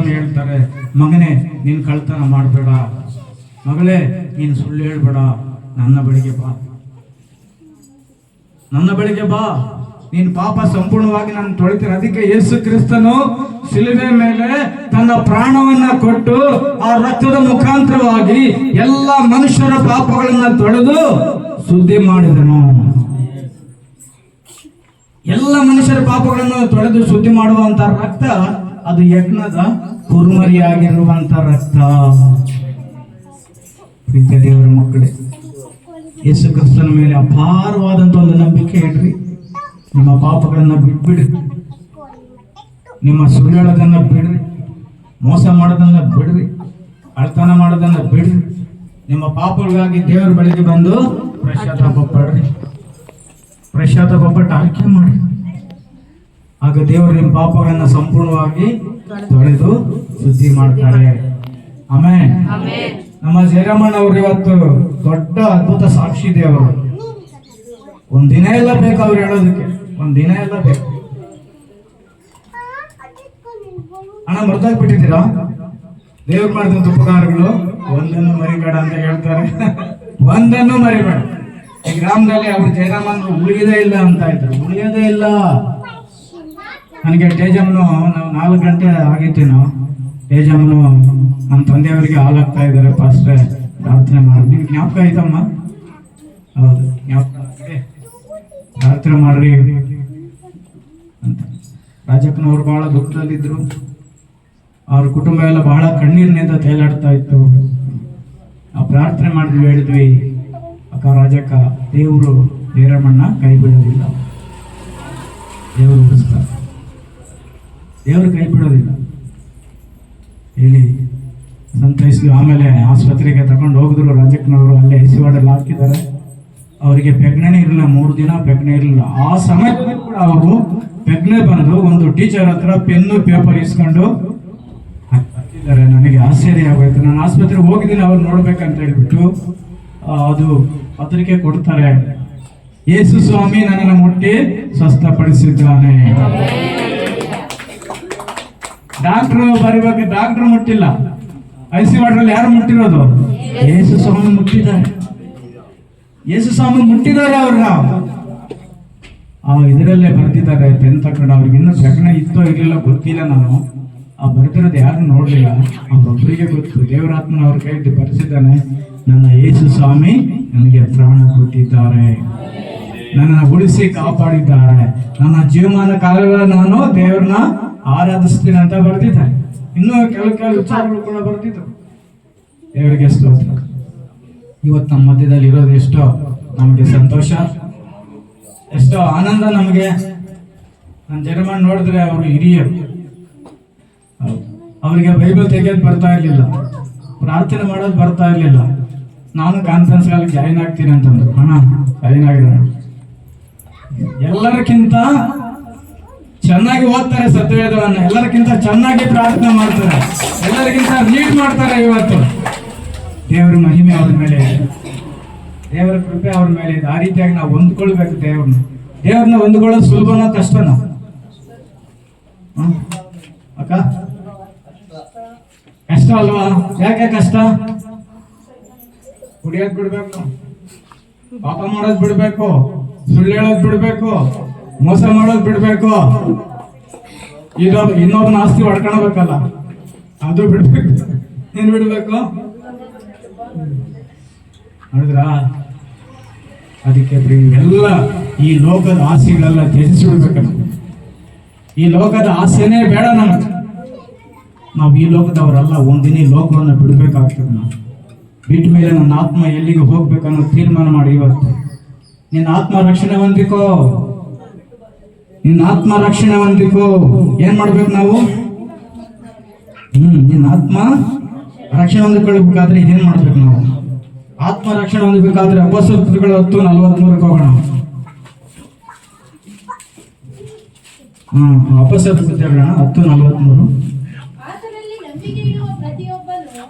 ಸ್ವಾಮಿ ಹೇಳ್ತಾರೆ, ಮಗನೇ ನೀನು ಕಳ್ತನ ಮಾಡಬೇಡ, ಮಗಳೇ ನೀನು ಸುಳ್ಳು ಹೇಳ್ಬೇಡ, ನನ್ನ ಬಳಿಗೆ ಬಾ, ನನ್ನ ಬಳಿಗೆ ಬಾ, ನೀನು ಪಾಪ ಸಂಪೂರ್ಣವಾಗಿ ನಾನು ತೊಳಿತೀನಿ. ಅದಕ್ಕೆ ಯೇಸು ಕ್ರಿಸ್ತನು ಶಿಲುಬೆ ಮೇಲೆ ತನ್ನ ಪ್ರಾಣವನ್ನ ಕೊಟ್ಟು ಆ ರಕ್ತದ ಮುಖಾಂತರವಾಗಿ ಎಲ್ಲ ಮನುಷ್ಯರ ಪಾಪಗಳನ್ನ ತೊಳೆದು ಶುದ್ಧಿ ಮಾಡಿದನು. ಎಲ್ಲ ಮನುಷ್ಯರ ಪಾಪಗಳನ್ನು ತೊಳೆದು ಶುದ್ಧಿ ಮಾಡುವಂತ ರಕ್ತ ಅದು ಯಜ್ಞದ ಕುರುಮರಿಯಾಗಿರುವಂತ ರಕ್ತ. ಪ್ರೀತಿಯ ದೇವರ ಮಕ್ಕಳೇ, ಯೇಸು ಕ್ರಿಸ್ತನ ಮೇಲೆ ಅಪಾರವಾದಂತ ಒಂದು ನಂಬಿಕೆ ಇಡ್ರಿ. ನಿಮ್ಮ ಪಾಪಗಳನ್ನ ಬಿಟ್ಬಿಡ್ರಿ, ನಿಮ್ಮ ಸುಳ್ಳು ಹೇಳೋದನ್ನ ಬಿಡ್ರಿ, ಮೋಸ ಮಾಡೋದನ್ನ ಬಿಡ್ರಿ, ಕಳ್ತನ ಮಾಡೋದನ್ನ ಬಿಡ್ರಿ. ನಿಮ್ಮ ಪಾಪಗಳಿಗಾಗಿ ದೇವರ ಬಳಿಗೆ ಬಂದು ಪಶ್ಚಾತ್ತಾಪ ಪಡ್ರಿ, ಪಶ್ಚಾತ್ತಾಪ ಪಟ್ಟು ಆಯ್ಕೆ ಮಾಡ್ರಿ. ಆಗ ದೇವರು ನಿಮ್ಮ ಪಾಪಗಳನ್ನ ಸಂಪೂರ್ಣವಾಗಿ ತೊಳೆದು ಶುದ್ಧಿ ಮಾಡ್ತಾರೆ. ಆಮೇಲೆ ನಮ್ಮ ಜಯರಾಮಣ್ಣ ಅವರು ಇವತ್ತು ದೊಡ್ಡ ಅದ್ಭುತ ಸಾಕ್ಷಿ ದೇವರು. ಒಂದಿನ ಎಲ್ಲ ಬೇಕು ಅವ್ರು ಹೇಳೋದಕ್ಕೆ, ಒಂದಿನ ಎಲ್ಲ ಬೇಕು. ಹಣ ಮರ್ತಾಗ್ಬಿಟ್ಟಿದ್ದೀರಾ? ದೇವ್ರು ಮಾಡಿದಂತ ಉಪಕಾರಗಳು ಒಂದನ್ನು ಮರಿಬೇಡ ಅಂತ ಹೇಳ್ತಾರೆ. ಒಂದನ್ನು ಮರಿಬೇಡ. ಈ ಗ್ರಾಮದಲ್ಲಿ ಅವ್ರು ಜಯರಾಮನ್ ಉಳಿಯೋದೇ ಇಲ್ಲ ಅಂತ ಇದ್ರು, ಉಳಿಯೋದೇ ಇಲ್ಲ. ನನಗೆ ಟೇಜಮ್ನು ನಾವು 4 ಗಂಟೆ ಆಗಿತ್ತೇನೋ, ಟೇಜಮ್ನು ನಮ್ಮ ತಂದೆಯವರಿಗೆ ಹಾಲಾಗ್ತಾ ಇದ್ದಾರೆ, ಪಾಸ್ಟ್ರೆ ಪ್ರಾರ್ಥನೆ ಮಾಡಿ. ನಿಮ್ಗೆ ಜ್ಞಾಪಕ ಆಯ್ತಮ್ಮ? ಹೌದು, ಜ್ಞಾಪಕ. ಪ್ರಾರ್ಥನೆ ಮಾಡ್ರಿ ಅಂತ. ರಾಜಕ್ಕನವ್ರು ಬಹಳ ದುಃಖದಲ್ಲಿದ್ರು, ಅವ್ರ ಕುಟುಂಬ ಎಲ್ಲ ಬಹಳ ಕಣ್ಣೀರಿನಿಂದ ತೇಲಾಡ್ತಾ ಇತ್ತು. ಆ ಪ್ರಾರ್ಥನೆ ಮಾಡಿದ್ವಿ, ಹೇಳಿದ್ವಿ, ಅಕ್ಕ ರಾಜಕ್ಕ, ದೇವರು ಜಯರಾಮಣ್ಣ ಕೈ ಬಿಡೋದಿಲ್ಲ, ದೇವರು ಉಳಿಸ್ತಾರೆ, ದೇವರು ಕೈ ಬಿಡೋದಿಲ್ಲ ಹೇಳಿ ಸಂತೈಸಿದ್ವಿ. ಆಮೇಲೆ ಆಸ್ಪತ್ರೆಗೆ ತಗೊಂಡು ಹೋಗಿದ್ರು ರಾಜಕ್ಕನವರು. ಅಲ್ಲೇ ಐಸಿವಾರ್ಡಲ್ಲಿ ಹಾಕಿದ್ದಾರೆ. ಅವರಿಗೆ ಪೆಗ್ನೆನೇ ಇರಲಿಲ್ಲ, 3 ದಿನ ಪೆಗ್ನೆ ಇರಲಿಲ್ಲ. ಆ ಸಮಯದಲ್ಲಿ ಕೂಡ ಅವರು ಪೆಗ್ನೆ ಬಂದು ಒಂದು ಟೀಚರ್ ಹತ್ರ ಪೆನ್ನು ಪೇಪರ್ ಇಸ್ಕೊಂಡು ಹಾಕಿದ್ದಾರೆ. ನನಗೆ ಆಶ್ಚರ್ಯ ಆಗೋಯ್ತು. ನಾನು ಆಸ್ಪತ್ರೆಗೆ ಹೋಗಿದ್ದೀನಿ ಅವ್ರು ನೋಡ್ಬೇಕಂತ ಹೇಳ್ಬಿಟ್ಟು ಅದು ಪತ್ರಿಕೆ ಕೊಡ್ತಾರೆ. ಯೇಸು ಸ್ವಾಮಿ ನನ್ನನ್ನು ಮುಟ್ಟಿ ಸ್ವಸ್ಥಪಡಿಸಿದ್ದಾನೆ. ಡಾಕ್ಟ್ರು ಬರಿಬೇಕು, ಡಾಕ್ಟ್ರು ಮುಟ್ಟಿಲ್ಲ. ಐಸಿವಾರ್ಡಲ್ಲಿ ಯಾರು ಮುಟ್ಟಿರೋದು? ಯೇಸು ಸ್ವಾಮಿ ಮುಟ್ಟಿದ್ದಾರೆ. ಯೇಸು ಸ್ವಾಮಿ ಮುಟ್ಟಿದ್ದಾರೆ ಅವ್ರನ್ನ. ಇದರಲ್ಲೇ ಬರ್ತಿದ್ದಾರೆ ಪೆನ್ ತಕೊಂಡು. ಅವ್ರಿಗೆ ಇನ್ನೂ ಪ್ರಕರಣ ಇತ್ತೋ ಇರಲಿಲ್ಲ ಗೊತ್ತಿಲ್ಲ. ನಾನು ಆ ಬರ್ತಿರೋದು ಯಾರು ನೋಡ್ಲಿಲ್ಲ, ಅವ್ರೊಬ್ಬರಿಗೆ ಗೊತ್ತು. ದೇವರಾತ್ಮನ ಅವ್ರ ಕೈಯಲ್ಲಿ ಬರೆಸಿದ್ದಾನೆ, ನನ್ನ ಯೇಸು ಸ್ವಾಮಿ ನನಗೆ ಪ್ರಾಣ ಕೊಟ್ಟಿದ್ದಾರೆ, ನನ್ನನ್ನು ಉಳಿಸಿ ಕಾಪಾಡಿದ್ದಾರೆ, ನನ್ನ ಜೀವಮಾನ ಕಾಲಗಳ ನಾನು ದೇವ್ರನ್ನ ಆರಾಧಿಸ್ತೀನಿ ಅಂತ ಬರ್ತಿದ್ದಾರೆ. ಇನ್ನೂ ಕೆಲವು ವಿಚಾರಗಳು ಕೂಡ ಬರ್ತಿದ್ರು. ದೇವರಿಗೆ ಸ್ತೋತ್ರ. ಇವತ್ತು ನಮ್ಮ ಮಧ್ಯದಲ್ಲಿ ಇರೋದು ಎಷ್ಟೋ ನಮಗೆ ಸಂತೋಷ, ಎಷ್ಟೋ ಆನಂದ ನಮಗೆ. ನನ್ನ ಜಯರಾಮಣ್ಣ ನೋಡಿದ್ರೆ ಅವರು ಹಿರಿಯರು, ಅವರಿಗೆ ಬೈಬಲ್ ತೆಗೆಯೋದು ಬರ್ತಾ ಇರ್ಲಿಲ್ಲ, ಪ್ರಾರ್ಥನೆ ಮಾಡೋದು ಬರ್ತಾ ಇರ್ಲಿಲ್ಲ. ನಾನು ಕಾನ್ಫರೆನ್ಸ್ ಗಾಲಿಗೆ ಜಾಯಿನ್ ಆಗ್ತೀನಿ ಅಂತಂದ್ರು. ಹಣ ಜಾಯಿನ್ ಆಗಿರೋಣ. ಎಲ್ಲರಿಗಿಂತ ಚೆನ್ನಾಗಿ ಓದ್ತಾರೆ ಸತ್ಯವೇದವನ್ನ, ಎಲ್ಲರಿಗಿಂತ ಚೆನ್ನಾಗಿ ಪ್ರಾರ್ಥನೆ ಮಾಡ್ತಾರೆ, ಎಲ್ಲರಿಗಿಂತ ರೀಡ್ ಮಾಡ್ತಾರೆ. ಇವತ್ತು ದೇವರ ಮಹಿಮೆ ಅವ್ರ ಮೇಲೆ, ದೇವರ ಕೃಪೆ ಅವ್ರ ಮೇಲೆ ಇದೆ. ಆ ರೀತಿಯಾಗಿ ನಾವು ಹೊಂದ್ಕೊಳ್ಬೇಕು ದೇವ್ರನ್ನ ಹೊಂದ್ಕೊಳ್ಳೋದು ಸುಲಭನೋ ಕಷ್ಟನೋ ಅಕ್ಕ? ಕಷ್ಟ ಅಲ್ವಾ? ಯಾಕೆ ಕಷ್ಟ? ಕುಡಿಯೋದ್ ಬಿಡ್ಬೇಕು, ಪಾಪ ಮಾಡೋದ್ ಬಿಡ್ಬೇಕು, ಸುಳ್ಳು ಹೇಳೋದ್ ಬಿಡ್ಬೇಕು, ಮೋಸ ಮಾಡೋದ್ ಬಿಡ್ಬೇಕು, ಇನ್ನೊಬ್ಬನ ಆಸ್ತಿ ಹೊಡ್ಕೊಳ್ಬೇಕಲ್ಲ ಅದು ಬಿಡ್ಬೇಕು. ಏನ್ ಬಿಡ್ಬೇಕು ನೋಡಿದ್ರ? ಅದಕ್ಕೆ ಎಲ್ಲ ಈ ಲೋಕದ ಆಸೆಗಳೆಲ್ಲ ತ್ಯಜಿಸಿಬಿಡ್ಬೇಕಲ್ಲ. ಈ ಲೋಕದ ಆಸೆನೇ ಬೇಡ ನಮಗೆ. ನಾವು ಈ ಲೋಕದವರಲ್ಲ. ಒಂದಿನ ಈ ಲೋಕವನ್ನು ಬಿಡ್ಬೇಕಾಗ್ತದೆ. ನಾವು ಬಿಟ್ಟ ಮೇಲೆ ನನ್ನ ಆತ್ಮ ಎಲ್ಲಿಗೆ ಹೋಗ್ಬೇಕನ್ನೋ ತೀರ್ಮಾನ ಮಾಡಿ. ಇವತ್ತು ನಿನ್ನ ಆತ್ಮ ರಕ್ಷಣೆ ಹೊಂದಿಕೋ, ನಿನ್ನ ಆತ್ಮ ರಕ್ಷಣೆ ಹೊಂದಿಕೋ. ಏನ್ ಮಾಡ್ಬೇಕು ನಾವು? ನಿನ್ನ ಆತ್ಮ ರಕ್ಷಣೆ ಹೊಂದಿಕೊಳ್ಬೇಕಾದ್ರೆ ಏನ್ ಮಾಡ್ಬೇಕು ನಾವು? ಆತ್ಮ ರಕ್ಷಣೆ ಹೊಂದಬೇಕಾದ್ರೆ ಅಪೊಸ್ತಲರು 10:43 ಹೋಗೋಣ. ಅಪೊಸ್ತಲರು 10:43. ಆತನಲ್ಲಿ ನಂಬಿಕೆ ಇಡುವ ಪ್ರತಿಯೊಬ್ಬನು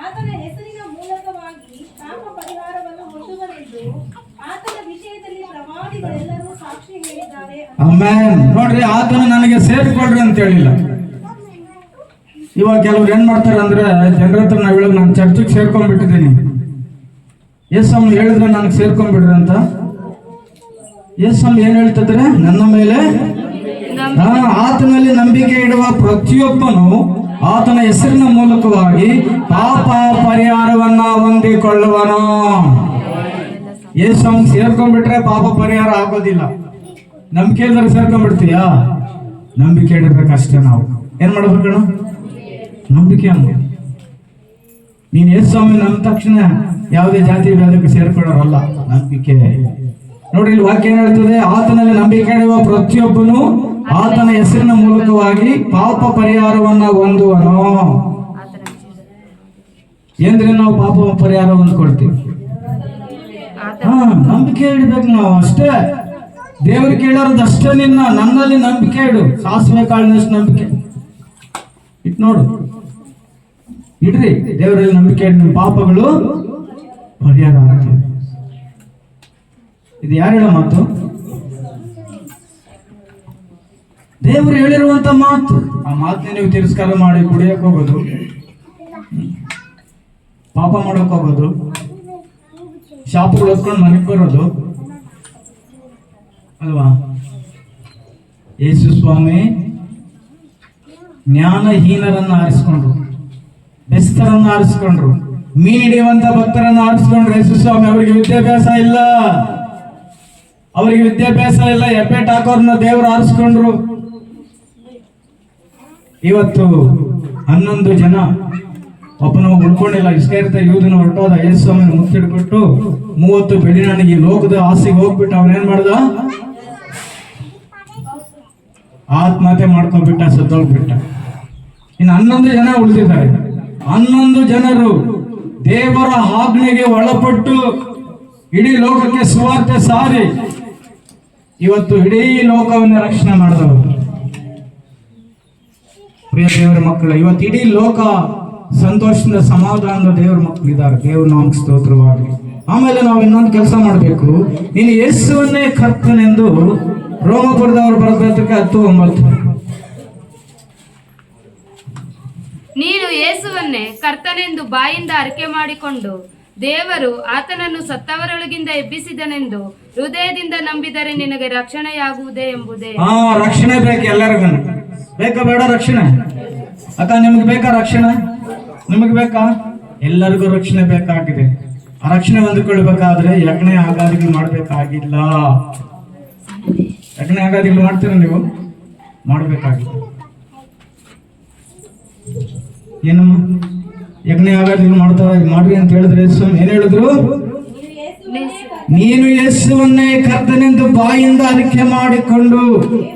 ಆತನ ಹೆಸರಿನ ಮೂಲಕವಾಗಿ ಪಾಪ ಪರಿಹಾರವನ್ನು ಹೊಂದುವನೆಂದು ಆತನ ವಿಷಯದಲ್ಲಿ ಪ್ರವಾದಿಗಳೆಲ್ಲರೂ ಸಾಕ್ಷಿ ಹೇಳಿದ್ದಾರೆ. ಆಮೆನ್. ನೋಡ್ರಿ, ಆತನು ನನಗೆ ಸೇರಿಕೊಡ್ರಿ ಅಂತ ಹೇಳಿಲ್ಲ. ಇವಾಗ ಕೆಲವ್ರು ಏನ್ ಮಾಡ್ತಾರೆ ಅಂದ್ರೆ ಜನರ ಹತ್ರ ನಾವು ಹೇಳೋದು ನಾನು ಚರ್ಚಿಗೆ ಸೇರ್ಕೊಂಡ್ಬಿಟ್ಟಿದ್ದೀನಿ, ಯೇಸಮ್ಮ ಹೇಳಿದ್ರೆ ನನಗೆ ಸೇರ್ಕೊಂಡ್ಬಿಡ್ರಿ ಅಂತ. ಯೇಸಮ್ಮ ಏನ್ ಹೇಳ್ತಿದ್ರೆ, ನನ್ನ ಮೇಲೆ ಆತನಲ್ಲಿ ನಂಬಿಕೆ ಇಡುವ ಪ್ರತಿಯೊಬ್ಬನು ಆತನ ಹೆಸರಿನ ಮೂಲಕವಾಗಿ ಪಾಪ ಪರಿಹಾರವನ್ನ ಹೊಂದಿಕೊಳ್ಳುವನು. ಯೇಸಮ್ಮ ಸೇರ್ಕೊಂಡ್ಬಿಟ್ರೆ ಪಾಪ ಪರಿಹಾರ ಆಗೋದಿಲ್ಲ. ನಂಬಿಕೆ ಇಲ್ದ್ರೆ ಸೇರ್ಕೊಂಡ್ಬಿಡ್ತೀಯಾ? ನಂಬಿಕೆ ಇಡಬೇಕಷ್ಟೇ. ನಾವು ಏನ್ ಮಾಡ್ಬೇಕಣ್ಣ? ನಂಬಿಕೆ ಅಮ್ಮ. ನೀನ್ ಯೇಸುಸ್ವಾಮಿ ನಂಬಿದ ತಕ್ಷಣ ಯಾವುದೇ ಜಾತಿ ಭೇದಕ್ಕೆ ಸೇರ್ಕೊಳ್ಳೋರಲ್ಲ, ನಂಬಿಕೆ. ನೋಡಿ ಇಲ್ಲಿ ವಾಕ್ಯ ಏನ್ ಹೇಳ್ತದೆ, ಆತನಲ್ಲಿ ನಂಬಿಕೆ ಇಡುವ ಪ್ರತಿಯೊಬ್ಬನು ಆತನ ಹೆಸರಿನ ಮೂಲಕವಾಗಿ ಪಾಪ ಪರಿಹಾರವನ್ನ ಹೊಂದುವನು. ಏನ್ರಿ ನಾವು ಪಾಪ ಪರಿಹಾರ ಹೊಂದ್ಕೊಳ್ತೀವಿ? ನಂಬಿಕೆ ಇಡ್ಬೇಕು ನಾವು ಅಷ್ಟೇ. ದೇವ್ರಿಗೆ ಕೇಳೋದು ಅಷ್ಟೇ, ನನ್ನಲ್ಲಿ ನಂಬಿಕೆ ಇಡು. ಸಾಸಿವೆ ಕಾಳಿನಷ್ಟು ನಂಬಿಕೆ ಇಟ್ ನೋಡು, ಇಡ್ರಿ ದೇವರಲ್ಲಿ ನಂಬಿಕೆ ಇಟ್ಟು ನಿಮ್ಮ ಪಾಪಗಳು ಪರಿಹಾರ ಆಗ್ತವೆ. ಇದು ಯಾರು ಹೇಳೋ ಮಾತು? ದೇವರು ಹೇಳಿರುವಂತ ಮಾತು. ಆ ಮಾತನ್ನ ನೀವು ತಿರಸ್ಕಾರ ಮಾಡಿ ಕುಡಿಯಕ್ ಹೋಗೋದು, ಪಾಪ ಮಾಡಕ್ ಹೋಗೋದು, ಶಾಪಗಳು ಹೊತ್ಕೊಂಡು ಮನೆಗೆ ಬರೋದು ಅಲ್ವಾ? ಯೇಸು ಸ್ವಾಮಿ ಜ್ಞಾನಹೀನರನ್ನ ಆರಿಸ್ಕೊಂಡ್ರು, ಬೆಸ್ತರನ್ನ ಆರಿಸ್ಕೊಂಡ್ರು, ಮೀನ್ ಹಿಡಿಯುವಂತ ಭಕ್ತರನ್ನ ಆರಿಸ್ಕೊಂಡ್ರು. ಯೇಸು ಸ್ವಾಮಿ ಅವರಿಗೆ ವಿದ್ಯಾಭ್ಯಾಸ ಇಲ್ಲ, ಎಪ್ಪೆಟ್ ಹಾಕೋರ್ನ ದೇವರು ಆರಿಸ್ಕೊಂಡ್ರು. ಇವತ್ತು 11 ಜನ, ಒಬ್ಬನು ಉಳ್ಕೊಂಡಿಲ್ಲ, ಇಸ್ಕರಿಯೋತ ಯೂದನ ಹೊರಟೋದ. ಯೇಸು ಸ್ವಾಮಿನ ಮುತ್ತಿಡ್ಬಿಟ್ಟು 30 ಬೆಳ್ಳಿನಾಣಿಗೆ ಈ ಲೋಕದ ಆಸೆಗೆ ಹೋಗ್ಬಿಟ್ಟು ಅವನೇನ್ ಮಾಡ್ದ? ಆತ್ಮಹತ್ಯೆ ಮಾಡ್ಕೊಂಡ್ಬಿಟ್ಟ, ಸತ್ತೋಗ್ಬಿಟ್ಟ. ಇನ್ನು 11 ಜನ ಉಳಿದಿದ್ದಾರೆ. 11 ಜನರು ದೇವರ ಆಜ್ಞೆಗೆ ಒಳಪಟ್ಟು ಇಡೀ ಲೋಕಕ್ಕೆ ಸುವಾರ್ತೆ ಸಾರಿ ಇವತ್ತು ಇಡೀ ಲೋಕವನ್ನ ರಕ್ಷಣೆ ಮಾಡಿದವರು. ಪ್ರಿಯ ದೇವರ ಮಕ್ಕಳು, ಇವತ್ತು ಇಡೀ ಲೋಕ ಸಂತೋಷದಿಂದ ಸಮಾಧಾನದ ದೇವರ ಮಕ್ಕಳಿದ್ದಾರೆ. ದೇವ್ರ ನಾಮಕ್ಕೆ ಸ್ತೋತ್ರವಾಗಲಿ. ಆಮೇಲೆ ನಾವು ಇನ್ನೊಂದು ಕೆಲಸ ಮಾಡಬೇಕು. ನೀನು ಯೇಸುವನ್ನೇ ಕರ್ತನೆಂದು ರೋಮಪುರದವರು ಬರೆದಕ್ಕೆ 10:9. ನೀನು ಯೇಸುವನ್ನೇ ಕರ್ತನೆಂದು ಬಾಯಿಂದ ಅರಿಕೆ ಮಾಡಿಕೊಂಡು ದೇವರು ಆತನನ್ನು ಸತ್ತವರೊಳಗಿಂದ ಎಬ್ಬಿಸಿದನೆಂದು ಹೃದಯದಿಂದ ನಂಬಿದರೆ ನಿನಗೆ ರಕ್ಷಣೆಯಾಗುವುದೇ ಎಂಬುದೇ. ರಕ್ಷಣೆ ಬೇಕು ಎಲ್ಲರಿಗೂ. ಬೇಕಾ ಬೇಡ ರಕ್ಷಣೆ? ಅಕ್ಕ ನಿಮ್ಗೆ ಬೇಕಾ ರಕ್ಷಣೆ? ನಿಮಗೆ ಬೇಕಾ? ಎಲ್ಲರಿಗೂ ರಕ್ಷಣೆ ಬೇಕಾಗಿದೆ. ಆ ರಕ್ಷಣೆ ಹೊಂದಿಕೊಳ್ಬೇಕಾದ್ರೆ ಯಜ್ಞ ಆಗಾದಿಗಳು ಮಾಡ್ಬೇಕಾಗಿಲ್ಲ. ಯಜ್ಞ ಆಗಾದಿಗಳು ಮಾಡ್ತೀರ ನೀವು? ಮಾಡ್ಬೇಕಾಗಿಲ್ಲ. ಏನಮ್ಮ ಯಜ್ಞ ಆಗಾದಿಗಳು ಮಾಡ್ರಿ ಅಂತ ಹೇಳಿದ್ರೆ ಏನ್ ಹೇಳಿದ್ರು? ನೀನು ಯೇಸುವನ್ನೇ ಕರ್ತನೆಂದು ಬಾಯಿಂದ ಅರಿಕೆ ಮಾಡಿಕೊಂಡು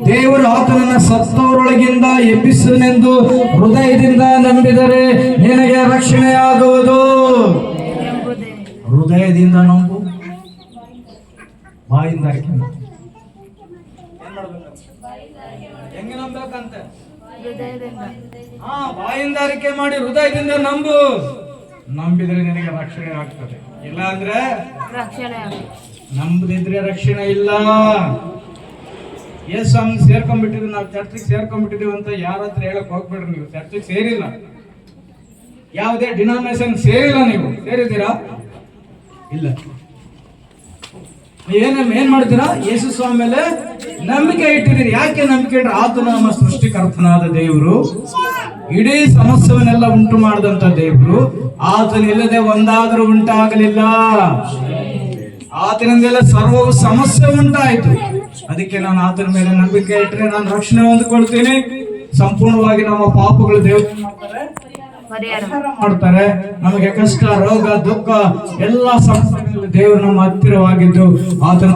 ದೇವರು ಆತನನ್ನ ಸತ್ತವರೊಳಗಿಂದ ಎಬ್ಬಿಸುವನೆಂದು ಹೃದಯದಿಂದ ನಂಬಿದರೆ ನಿನಗೆ ರಕ್ಷಣೆಯಾಗುವುದು. ಹೃದಯದಿಂದ ನಂಬು, ಬಾಯಿಂದ ಅರಿಕೆ ಮಾಡು. ಹೆಂಗೆ ನಂಬಬೇಕಂತೆ? ಬಾಯಿಂದ ಅರಿಕೆ ಮಾಡಿ ಹೃದಯದಿಂದ ನಂಬು. ನಂಬಿದ್ರೆ ನಿನಗೆ ರಕ್ಷಣೆ ಆಗ್ತದೆ. ಇಲ್ಲ ಅಂದ್ರೆ ನಂಬದಿದ್ರೆ ರಕ್ಷಣೆ ಇಲ್ಲ. ಯೇಸು ಹಂಗ್ ಸೇರ್ಕೊಂಡ್ಬಿಟ್ಟಿದ್ವಿ, ನಾವು ಚರ್ಚಿಗೆ ಸೇರ್ಕೊಂಡ್ಬಿಟ್ಟಿದೀವಿ ಅಂತ ಯಾರ ಹತ್ರ ಹೇಳಕ್ ಹೋಗ್ಬೇಡ್ರಿ. ನೀವು ಚರ್ಚಿಗೆ ಸೇರಿಲ್ಲ, ಯಾವುದೇ ಡಿನಾಮಿನೇಷನ್ ಸೇರಿಲ್ಲ. ನೀವು ಸೇರಿದ್ದೀರಾ? ಇಲ್ಲ. ಏನ್ ಮಾಡ್ತೀರಾ? ಯೇಸು ಸ್ವಾಮಿ ಮೇಲೆ ನಂಬಿಕೆ ಇಟ್ಟಿದ್ದೀರಿ. ಯಾಕೆ ನಂಬಿಕೆ ಇಟ್ರೆ? ಆತನ ನಮ್ಮ ಸೃಷ್ಟಿಕರ್ತನಾದ ದೇವರು, ಇಡೀ ಸಮಸ್ಯೆವನ್ನೆಲ್ಲ ಉಂಟು ಮಾಡಿದಂತ ದೇವರು. ಆತನಿಲ್ಲದೆ ಒಂದಾದ್ರೂ ಉಂಟಾಗಲಿಲ್ಲ. ಆತನಿಂದೆಲ್ಲ ಸರ್ವವು ಸಮಸ್ಯೆ ಉಂಟಾಯಿತು. ಅದಕ್ಕೆ ನಾನು ಆತನ ಮೇಲೆ ನಂಬಿಕೆ ಇಟ್ಟರೆ ನಾನು ರಕ್ಷಣೆ ಹೊಂದಿಕೊಳ್ತೀನಿ. ಸಂಪೂರ್ಣವಾಗಿ ನಮ್ಮ ಪಾಪಗಳು ದೇವರು ಮಾಡ್ತಾರೆ. ನಮಗೆ ಕಷ್ಟ, ರೋಗ, ದುಃಖ ಎಲ್ಲ ಸಮಸ್ಯೆಗಳಲ್ಲಿ ದೇವರು ನಮ್ಮ ಹತ್ತಿರವಾಗಿದ್ದು ಆತನ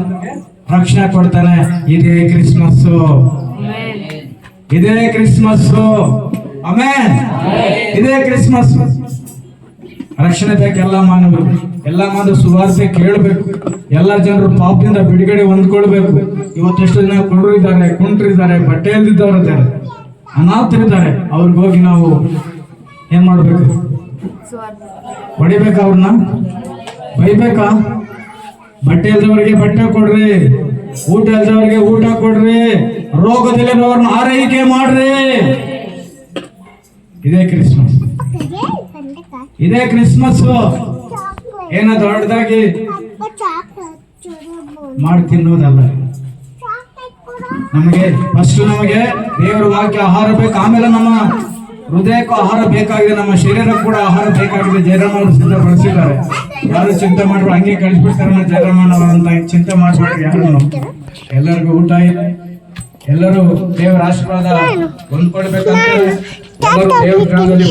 ರಕ್ಷಣೆ ಕೊಡ್ತಾನೆ. ಇದೇ ಕ್ರಿಸ್ಮಸ್, ಇದೇ ಕ್ರಿಸ್ಮಸ್. ಆಮೆನ್. ಇದೇ ಕ್ರಿಸ್ಮಸ್. ರಕ್ಷಣೆ ಬೇಕು ಎಲ್ಲ ಮಾನವರು. ಎಲ್ಲ ಮಾನವ ಸುವಾರ್ತೆ ಕೇಳಬೇಕು. ಎಲ್ಲ ಜನರು ಪಾಪದಿಂದ ಬಿಡುಗಡೆ ಹೊಂದ್ಕೊಳ್ಬೇಕು. ಇವತ್ತೆಷ್ಟು ಜನ ಕುಂಡ್ರಿದ್ದಾರೆ, ಕುಂಟ್ರಿದ್ದಾರೆ, ಬಟ್ಟೆ ಇಲ್ದಿದ್ದವರಿದ್ದಾರೆ, ಅನಾಥರಿದ್ದಾರೆ. ಅವ್ರಿಗೆ ಹೋಗಿ ನಾವು ಏನ್ ಮಾಡ್ಬೇಕು? ಹೊಡಿಬೇಕಾ? ಅವ್ರನ್ನ ಬೈಬೇಕಾ? ಬಟ್ಟೆ ಇಲ್ದವರಿಗೆ ಬಟ್ಟೆ ಕೊಡ್ರಿ, ಊಟ ಇಲ್ದವರಿಗೆ ಊಟ ಕೊಡ್ರಿ, ರೋಗದಲ್ಲಿರೋರ್ನ ಆರೈಕೆ ಮಾಡ್ರಿ. ಇದೇ ಕ್ರಿಸ್ಮಸ್. ಇದೇ ಕ್ರಿಸ್ಮಸ್. ಏನೋ ದೊಡ್ಡದಾಗಿ ಮಾಡಿ ತಿನ್ನೋದಲ್ಲ. ನಮಗೆ ಫಸ್ಟ್ ನಮಗೆ ದೇವರ ವಾಕ್ಯ ಆಹಾರ ಬೇಕು, ಆಮೇಲೆ ನಮ್ಮ ಹೃದಯಕ್ಕೂ ಆಹಾರ ಬೇಕಾಗಿದೆ, ನಮ್ಮ ಶರೀರಕ್ಕೂ ಕೂಡ ಆಹಾರ ಬೇಕಾಗಿದೆ. ಜಯರಾಮವರು ಸಿದ್ಧಪಡಿಸಿದ್ದಾರೆ. ಯಾರು ಚಿಂತೆ ಮಾಡ್ಬೇಡ, ಹಂಗೆ ಕಳಿಸ್ಬಿಡ್ತಾರೆ ಜಯರಾಮಣ್ಣವರು ಅಂತ ಚಿಂತೆ ಮಾಡ್ಬೇಡ್ರಿ ಯಾರು. ಎಲ್ಲರಿಗೂ ಊಟ ಇದೆ, ಎಲ್ಲರೂ ದೇವರ ಆಶೀರ್ವಾದ ಹೊಂದ್ಕೊಳ್ಬೇಕಂತ ಎಲ್ಲರೂ ದೇವರ ಗ್ರಾಮದಲ್ಲಿ